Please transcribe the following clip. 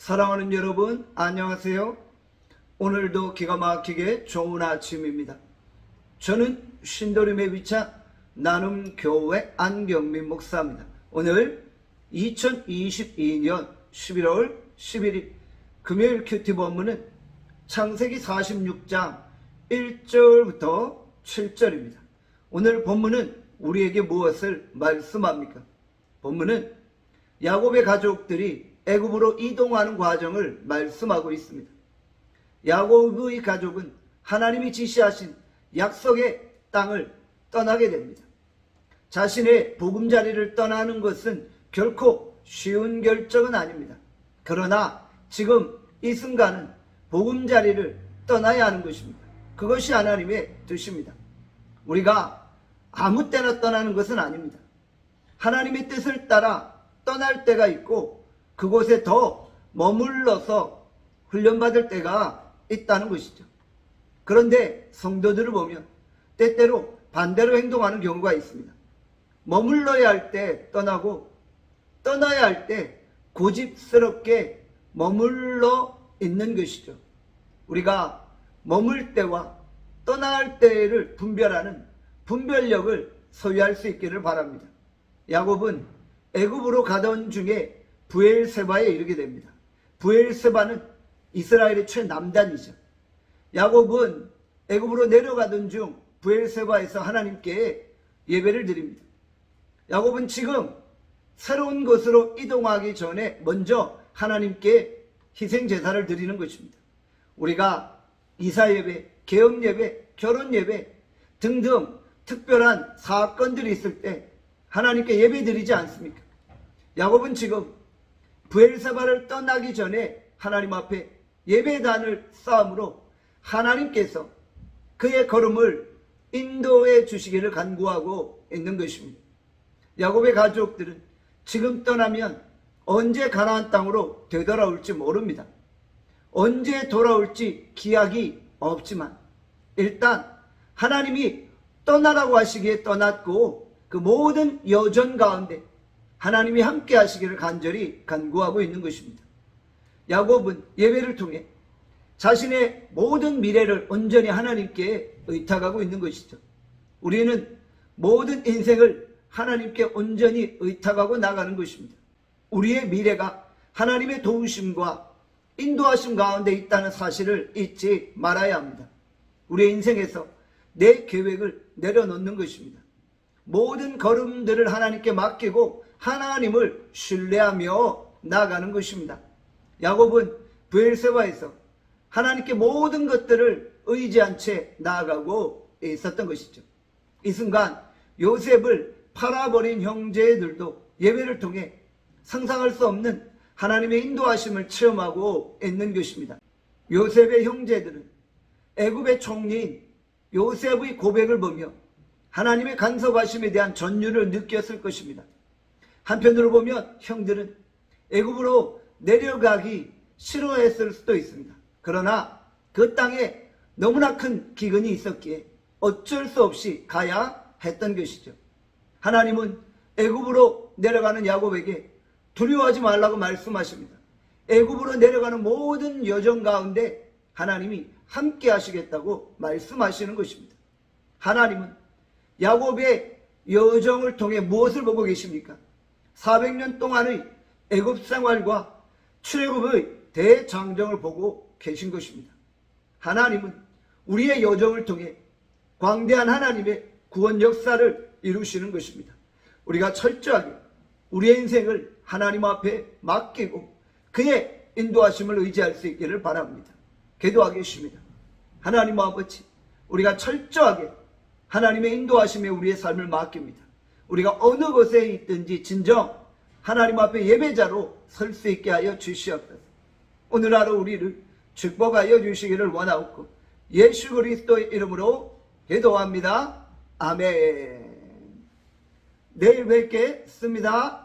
사랑하는 여러분, 안녕하세요. 오늘도 기가 막히게 좋은 아침입니다. 저는 신도림에 위치한 나눔교회 안경민 목사입니다. 오늘 2022년 11월 11일 금요일 큐티 본문은 창세기 46장 1절부터 7절입니다. 오늘 본문은 우리에게 무엇을 말씀합니까? 본문은 야곱의 가족들이 애굽으로 이동하는 과정을 말씀하고 있습니다. 야곱의 가족은 하나님이 지시하신 약속의 땅을 떠나게 됩니다. 자신의 보금자리를 떠나는 것은 결코 쉬운 결정은 아닙니다. 그러나 지금 이 순간은 보금자리를 떠나야 하는 것입니다. 그것이 하나님의 뜻입니다. 우리가 아무 때나 떠나는 것은 아닙니다. 하나님의 뜻을 따라 떠날 때가 있고 그곳에 더 머물러서 훈련받을 때가 있다는 것이죠. 그런데 성도들을 보면 때때로 반대로 행동하는 경우가 있습니다. 머물러야 할 때 떠나고 떠나야 할 때 고집스럽게 머물러 있는 것이죠. 우리가 머물 때와 떠날 때를 분별하는 분별력을 소유할 수 있기를 바랍니다. 야곱은 애굽으로 가던 중에 브엘세바에 이르게 됩니다. 브엘세바는 이스라엘의 최남단이죠. 야곱은 애굽으로 내려가던 중 브엘세바에서 하나님께 예배를 드립니다. 야곱은 지금 새로운 곳으로 이동하기 전에 먼저 하나님께 희생제사를 드리는 것입니다. 우리가 이사예배, 개업예배, 결혼예배 등등 특별한 사건들이 있을 때 하나님께 예배 드리지 않습니까? 야곱은 지금 브엘세바를 떠나기 전에 하나님 앞에 예배단을 쌓음으로 하나님께서 그의 걸음을 인도해 주시기를 간구하고 있는 것입니다. 야곱의 가족들은 지금 떠나면 언제 가나안 땅으로 되돌아올지 모릅니다. 언제 돌아올지 기약이 없지만 일단 하나님이 떠나라고 하시기에 떠났고 그 모든 여정 가운데 하나님이 함께 하시기를 간절히 간구하고 있는 것입니다. 야곱은 예배를 통해 자신의 모든 미래를 온전히 하나님께 의탁하고 있는 것이죠. 우리는 모든 인생을 하나님께 온전히 의탁하고 나가는 것입니다. 우리의 미래가 하나님의 도우심과 인도하심 가운데 있다는 사실을 잊지 말아야 합니다. 우리의 인생에서 내 계획을 내려놓는 것입니다. 모든 걸음들을 하나님께 맡기고 하나님을 신뢰하며 나아가는 것입니다. 야곱은 브엘세바에서 하나님께 모든 것들을 의지한 채 나아가고 있었던 것이죠. 이 순간 요셉을 팔아버린 형제들도 예배를 통해 상상할 수 없는 하나님의 인도하심을 체험하고 있는 것입니다. 요셉의 형제들은 애굽의 총리인 요셉의 고백을 보며 하나님의 간섭하심에 대한 전율을 느꼈을 것입니다. 한편으로 보면 형들은 애굽으로 내려가기 싫어했을 수도 있습니다. 그러나 그 땅에 너무나 큰 기근이 있었기에 어쩔 수 없이 가야 했던 것이죠. 하나님은 애굽으로 내려가는 야곱에게 두려워하지 말라고 말씀하십니다. 애굽으로 내려가는 모든 여정 가운데 하나님이 함께 하시겠다고 말씀하시는 것입니다. 하나님은 야곱의 여정을 통해 무엇을 보고 계십니까? 400년 동안의 애굽 생활과 출애굽의 대장정을 보고 계신 것입니다. 하나님은 우리의 여정을 통해 광대한 하나님의 구원 역사를 이루시는 것입니다. 우리가 철저하게 우리의 인생을 하나님 앞에 맡기고 그의 인도하심을 의지할 수 있기를 바랍니다. 기도하겠습니다. 하나님 아버지, 우리가 철저하게 하나님의 인도하심에 우리의 삶을 맡깁니다. 우리가 어느 곳에 있든지 진정 하나님 앞에 예배자로 설 수 있게 하여 주시옵소서. 오늘 하루 우리를 축복하여 주시기를 원하옵고 예수 그리스도의 이름으로 기도합니다. 아멘. 내일 뵙겠습니다.